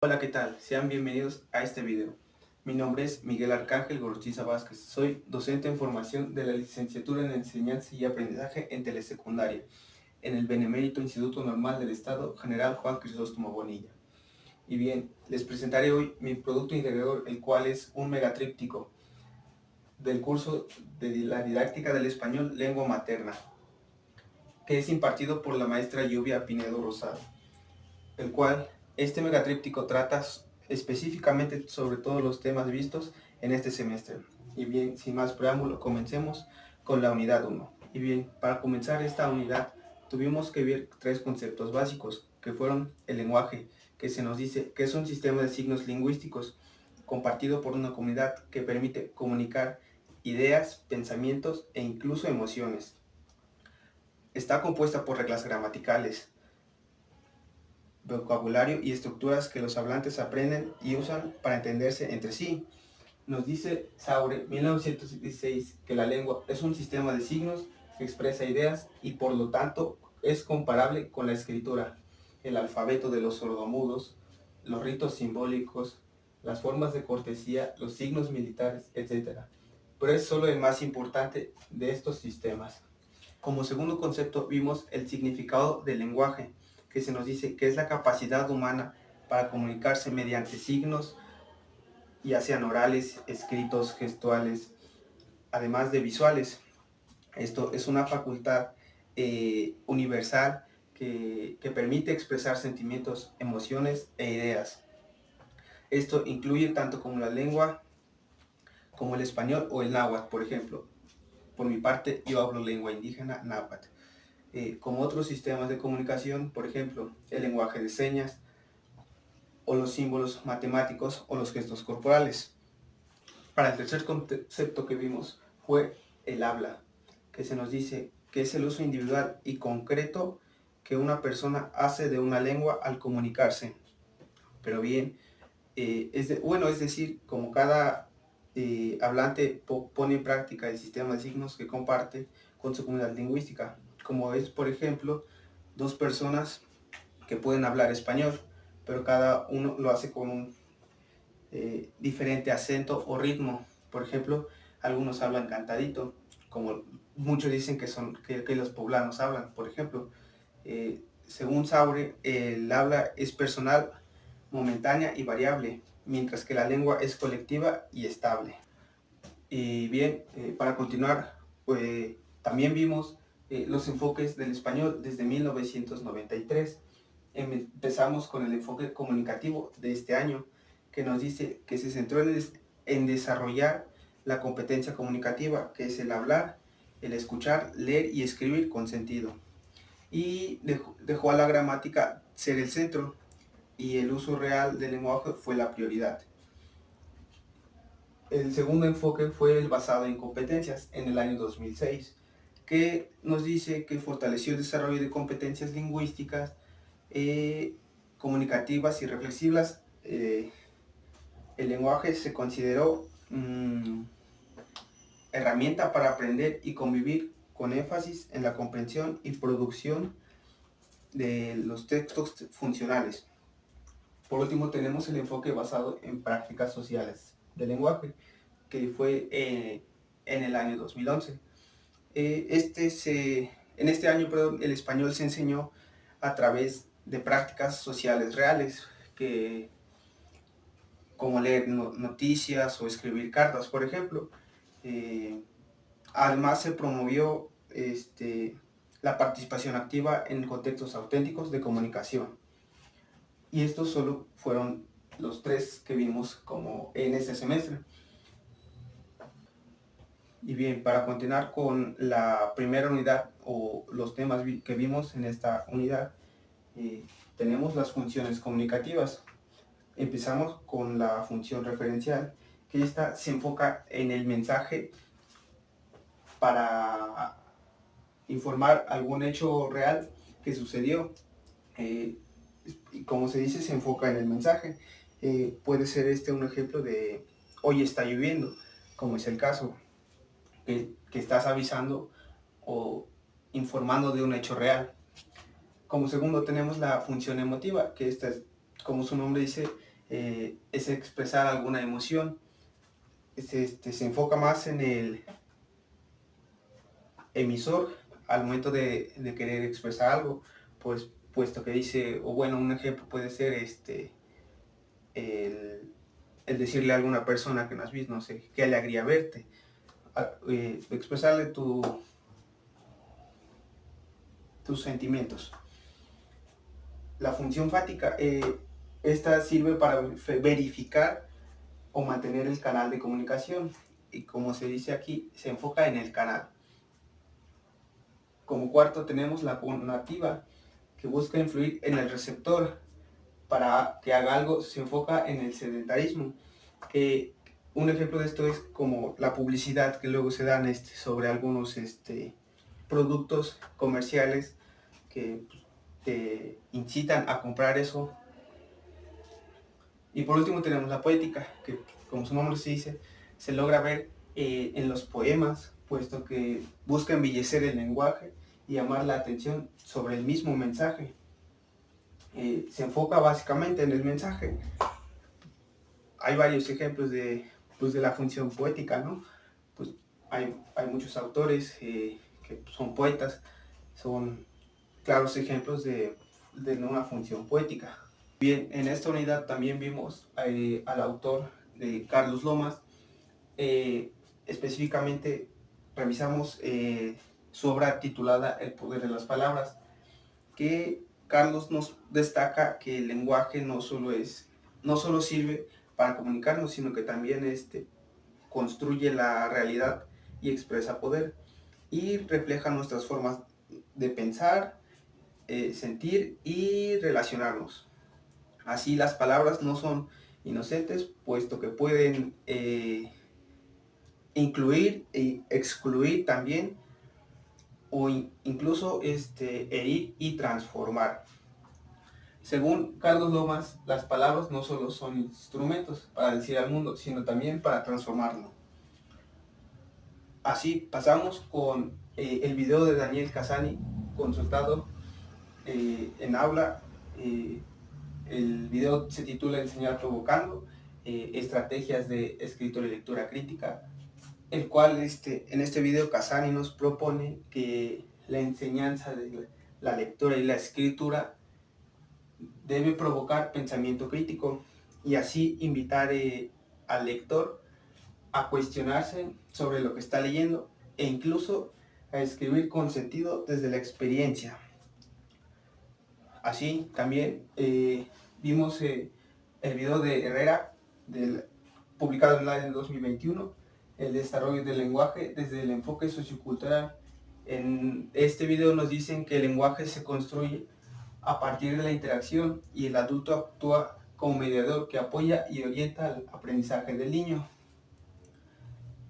Hola, ¿qué tal? Sean bienvenidos a este video. Mi nombre es Miguel Arcángel Gorostiza Vázquez. Soy docente en formación de la licenciatura en Enseñanza y Aprendizaje en Telesecundaria en el Benemérito Instituto Normal del Estado General Juan Crisóstomo Bonilla. Y bien, les presentaré hoy mi producto integrador, el cual es un megatríptico del curso de la didáctica del español lengua materna, que es impartido por la maestra Lluvia Pinedo Rosado, el cual este megatríptico trata específicamente sobre todos los temas vistos en este semestre. Y bien, sin más preámbulo, comencemos con la unidad 1. Y bien, para comenzar esta unidad tuvimos que ver tres conceptos básicos, que fueron el lenguaje, que se nos dice que es un sistema de signos lingüísticos compartido por una comunidad que permite comunicar ideas, pensamientos e incluso emociones. Está compuesta por reglas gramaticales, vocabulario y estructuras que los hablantes aprenden y usan para entenderse entre sí. Nos dice Sauer, 1916, que la lengua es un sistema de signos que expresa ideas y por lo tanto es comparable con la escritura, el alfabeto de los sordomudos, los ritos simbólicos, las formas de cortesía, los signos militares, etc. Pero es solo el más importante de estos sistemas. Como segundo concepto vimos el significado del lenguaje, que se nos dice que es la capacidad humana para comunicarse mediante signos, ya sean orales, escritos, gestuales, además de visuales. Esto es una facultad universal que permite expresar sentimientos, emociones e ideas. Esto incluye tanto como la lengua, como el español o el náhuatl, por ejemplo. Por mi parte, yo hablo lengua indígena náhuatl. Como otros sistemas de comunicación, por ejemplo, el lenguaje de señas, o los símbolos matemáticos o los gestos corporales. Para el tercer concepto que vimos fue el habla, que se nos dice que es el uso individual y concreto que una persona hace de una lengua al comunicarse. Pero bien, es decir, como cada hablante pone en práctica el sistema de signos que comparte con su comunidad lingüística, como es, por ejemplo, dos personas que pueden hablar español, pero cada uno lo hace con un diferente acento o ritmo. Por ejemplo, algunos hablan cantadito, como muchos dicen que los poblanos hablan. Por ejemplo, según Sauer, el habla es personal, momentánea y variable, mientras que la lengua es colectiva y estable. Y bien, para continuar, también vimos los enfoques del español desde 1993. Empezamos con el enfoque comunicativo de este año, que nos dice que se centró en desarrollar la competencia comunicativa, que es el hablar, el escuchar, leer y escribir con sentido. Y dejó a la gramática ser el centro y el uso real del lenguaje fue la prioridad. El segundo enfoque fue el basado en competencias en el año 2006, que nos dice que fortaleció el desarrollo de competencias lingüísticas, comunicativas y reflexivas. El lenguaje se consideró herramienta para aprender y convivir, con énfasis en la comprensión y producción de los textos funcionales. Por último, tenemos el enfoque basado en prácticas sociales del lenguaje, que fue en el año 2011. En este año, el español se enseñó a través de prácticas sociales reales, como leer noticias o escribir cartas, por ejemplo. Además se promovió la participación activa en contextos auténticos de comunicación. Y estos solo fueron los tres que vimos como en este semestre. Y bien, para continuar con la primera unidad o los temas que vimos en esta unidad, tenemos las funciones comunicativas. Empezamos con la función referencial, que esta se enfoca en el mensaje para informar algún hecho real que sucedió. Como se dice, se enfoca en el mensaje. Puede ser un ejemplo de hoy está lloviendo, como es el caso, que estás avisando o informando de un hecho real. Como segundo tenemos la función emotiva, que esta es, como su nombre dice, es expresar alguna emoción. Se enfoca más en el emisor al momento de querer expresar algo, pues puesto que dice, o bueno, un ejemplo puede ser el, el decirle a alguna persona que no has visto, no sé, qué alegría verte, expresarle tus sentimientos. La función fática, esta sirve para verificar o mantener el canal de comunicación, y como se dice aquí, se enfoca en el canal. Como cuarto tenemos la conativa, que busca influir en el receptor para que haga algo. Se enfoca en el sedentarismo, que un ejemplo de esto es como la publicidad que luego se dan sobre algunos productos comerciales que pues, te incitan a comprar eso. Y por último tenemos la poética, que como su nombre se dice, se logra ver en los poemas, puesto que busca embellecer el lenguaje y llamar la atención sobre el mismo mensaje. Se enfoca básicamente en el mensaje. Hay varios ejemplos de la función poética, ¿no? Pues hay muchos autores que son poetas, son claros ejemplos de una función poética. Bien, en esta unidad también vimos al autor de Carlos Lomas. Específicamente revisamos su obra titulada El poder de las palabras, que Carlos nos destaca que el lenguaje no solo sirve para comunicarnos, sino que también construye la realidad y expresa poder, y refleja nuestras formas de pensar, sentir y relacionarnos. Así, las palabras no son inocentes, puesto que pueden incluir e excluir también, o incluso herir y transformar. Según Carlos Lomas, las palabras no solo son instrumentos para decir al mundo, sino también para transformarlo. Así pasamos con el video de Daniel Cassani, consultado en aula. El video se titula Enseñar provocando, estrategias de escritura y lectura crítica, el cual en este video Cassani nos propone que la enseñanza de la lectura y la escritura debe provocar pensamiento crítico, y así invitar al lector a cuestionarse sobre lo que está leyendo, e incluso a escribir con sentido desde la experiencia. Así también vimos el video de Herrera, publicado en el año 2021, el desarrollo del lenguaje desde el enfoque sociocultural. En este video nos dicen que el lenguaje se construye a partir de la interacción, y el adulto actúa como mediador que apoya y orienta al aprendizaje del niño.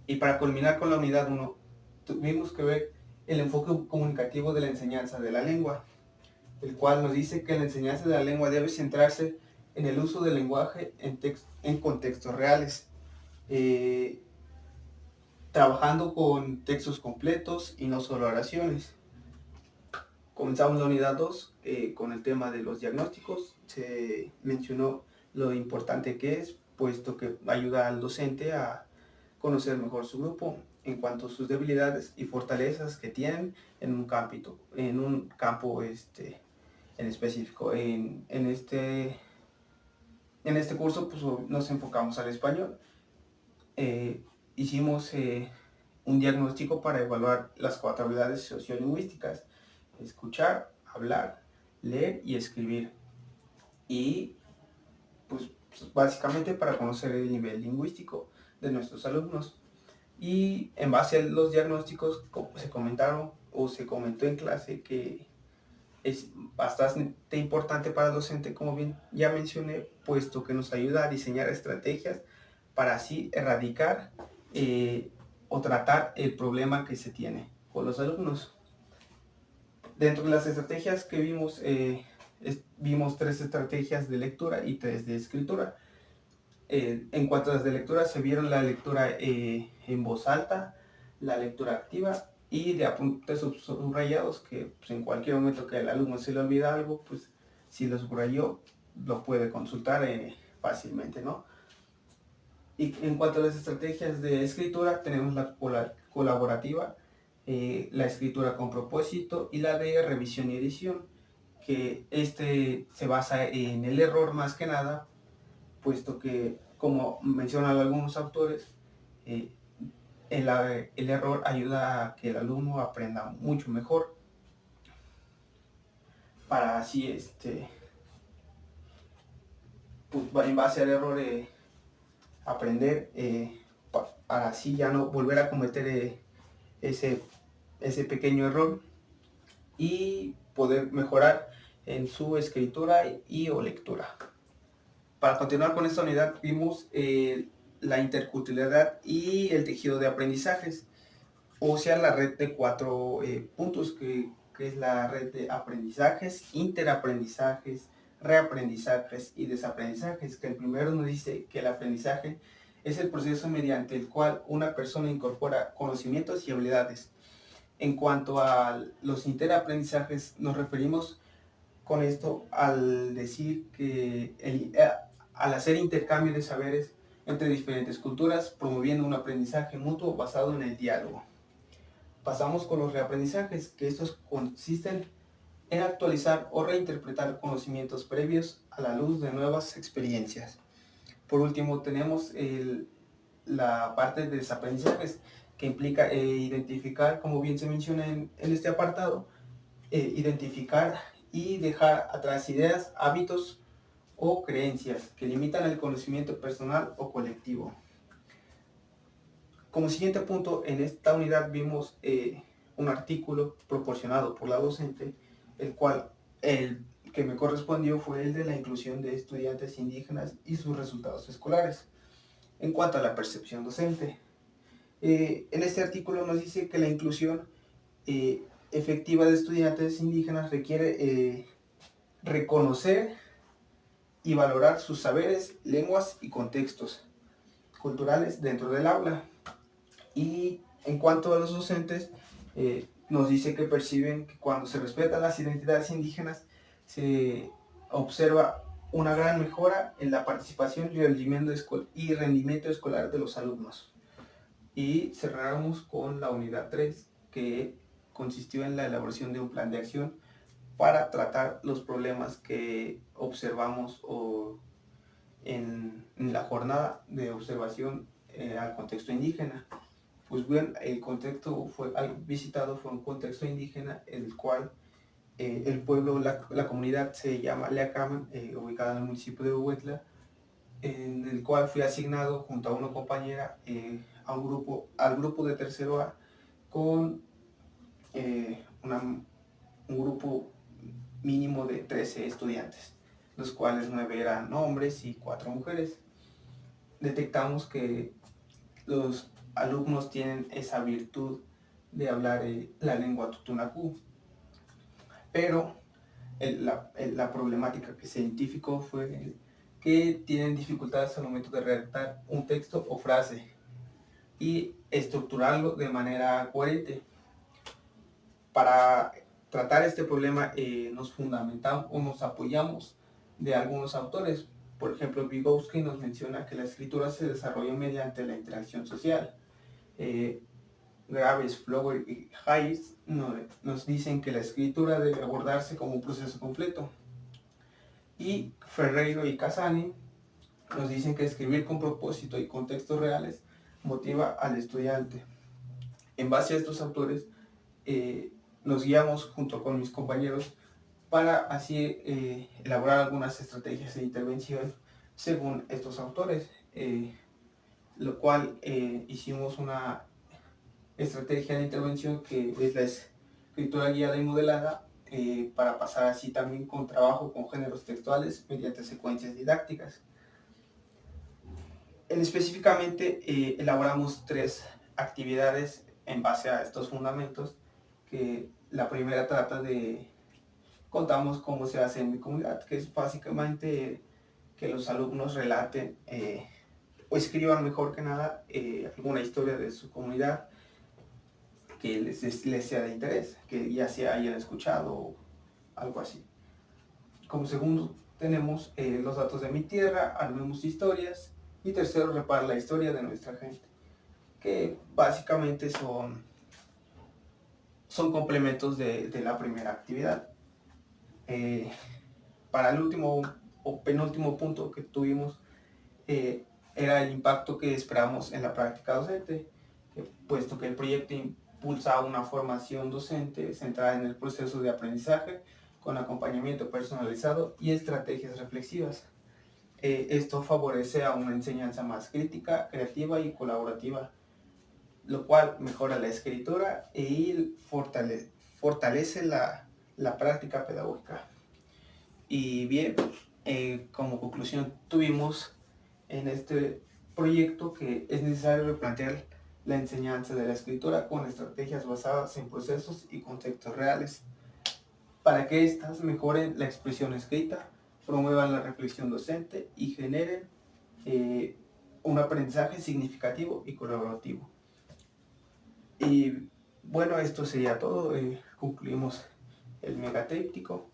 Y para culminar con la unidad 1, tuvimos que ver el enfoque comunicativo de la enseñanza de la lengua, el cual nos dice que la enseñanza de la lengua debe centrarse en el uso del lenguaje en contextos reales, trabajando con textos completos y no solo oraciones. Comenzamos la unidad 2 con el tema de los diagnósticos. Se mencionó lo importante que es, puesto que ayuda al docente a conocer mejor su grupo en cuanto a sus debilidades y fortalezas que tienen en un campo en específico. En este curso pues, nos enfocamos al español. Hicimos un diagnóstico para evaluar las 4 habilidades sociolingüísticas: escuchar, hablar, leer y escribir. Y pues básicamente para conocer el nivel lingüístico de nuestros alumnos. Y en base a los diagnósticos se comentaron o se comentó en clase que es bastante importante para el docente, como bien ya mencioné, puesto que nos ayuda a diseñar estrategias para así erradicar o tratar el problema que se tiene con los alumnos. Dentro de las estrategias que vimos, vimos 3 estrategias de lectura y 3 de escritura. En cuanto a las de lectura, se vieron la lectura en voz alta, la lectura activa y de apuntes subrayados, que pues, en cualquier momento que al alumno se le olvida algo, pues si lo subrayó, lo puede consultar fácilmente, ¿no? Y en cuanto a las estrategias de escritura, tenemos la colaborativa, la escritura con propósito y la de revisión y edición, que se basa en el error más que nada, puesto que, como mencionan algunos autores, eh, el error ayuda a que el alumno aprenda mucho mejor, para así, pues, en base al error, aprender, para así ya no volver a cometer ese pequeño error y poder mejorar en su escritura y o lectura. Para continuar con esta unidad vimos la interculturalidad y el tejido de aprendizajes, o sea, la red de 4 puntos que es la red de aprendizajes, interaprendizajes, reaprendizajes y desaprendizajes, que el primero nos dice que el aprendizaje es el proceso mediante el cual una persona incorpora conocimientos y habilidades. En cuanto a los interaprendizajes, nos referimos con esto al decir que al hacer intercambio de saberes entre diferentes culturas, promoviendo un aprendizaje mutuo basado en el diálogo. Pasamos con los reaprendizajes, que estos consisten en actualizar o reinterpretar conocimientos previos a la luz de nuevas experiencias. Por último, tenemos la parte de desaprendizajes, que implica identificar, como bien se menciona en este apartado, identificar y dejar atrás ideas, hábitos o creencias que limitan el conocimiento personal o colectivo. Como siguiente punto, en esta unidad vimos un artículo proporcionado por la docente, el cual el que me correspondió fue el de la inclusión de estudiantes indígenas y sus resultados escolares. En cuanto a la percepción docente, en este artículo nos dice que la inclusión efectiva de estudiantes indígenas requiere reconocer y valorar sus saberes, lenguas y contextos culturales dentro del aula. Y en cuanto a los docentes, nos dice que perciben que cuando se respetan las identidades indígenas, se observa una gran mejora en la participación y rendimiento escolar de los alumnos. Y cerramos con la unidad 3, que consistió en la elaboración de un plan de acción para tratar los problemas que observamos en la jornada de observación al contexto indígena. Pues bien, el contexto visitado fue un contexto indígena en el cual el pueblo, la comunidad se llama Leacaman, ubicada en el municipio de Huehuetla, en el cual fui asignado junto a una compañera al grupo de tercero A, con un grupo mínimo de 13 estudiantes, los cuales 9 eran hombres y 4 mujeres. Detectamos que los alumnos tienen esa virtud de hablar la lengua tutunacú, pero la problemática que se identificó fue que tienen dificultades al momento de redactar un texto o frase y estructurarlo de manera coherente. Para tratar este problema nos fundamentamos o nos apoyamos de algunos autores. Por ejemplo, Vygotsky nos menciona que la escritura se desarrolla mediante la interacción social. Graves, Flower y Hayes nos dicen que la escritura debe abordarse como un proceso completo. Y Ferreiro y Casani nos dicen que escribir con propósito y contextos reales motiva al estudiante. En base a estos autores, nos guiamos junto con mis compañeros para así elaborar algunas estrategias de intervención según estos autores, lo cual hicimos una estrategia de intervención que es la escritura guiada y modelada, para pasar así también con trabajo con géneros textuales mediante secuencias didácticas. Específicamente elaboramos 3 actividades en base a estos fundamentos, que la primera trata de contamos cómo se hace en mi comunidad, que es básicamente que los alumnos relaten o escriban, mejor que nada, alguna historia de su comunidad que les sea de interés, que ya se hayan escuchado o algo así. Como segundo tenemos los datos de mi tierra, armemos historias, y tercero, repara la historia de nuestra gente, que básicamente son complementos de la primera actividad. Para el último o penúltimo punto que tuvimos, era el impacto que esperamos en la práctica docente, puesto que el proyecto impulsa una formación docente centrada en el proceso de aprendizaje con acompañamiento personalizado y estrategias reflexivas. Esto favorece a una enseñanza más crítica, creativa y colaborativa, lo cual mejora la escritura y fortalece la práctica pedagógica. Y bien, como conclusión tuvimos en este proyecto que es necesario replantear la enseñanza de la escritura con estrategias basadas en procesos y contextos reales, para que éstas mejoren la expresión escrita, promuevan la reflexión docente y generen un aprendizaje significativo y colaborativo. Y bueno, esto sería todo. Concluimos el megatríptico.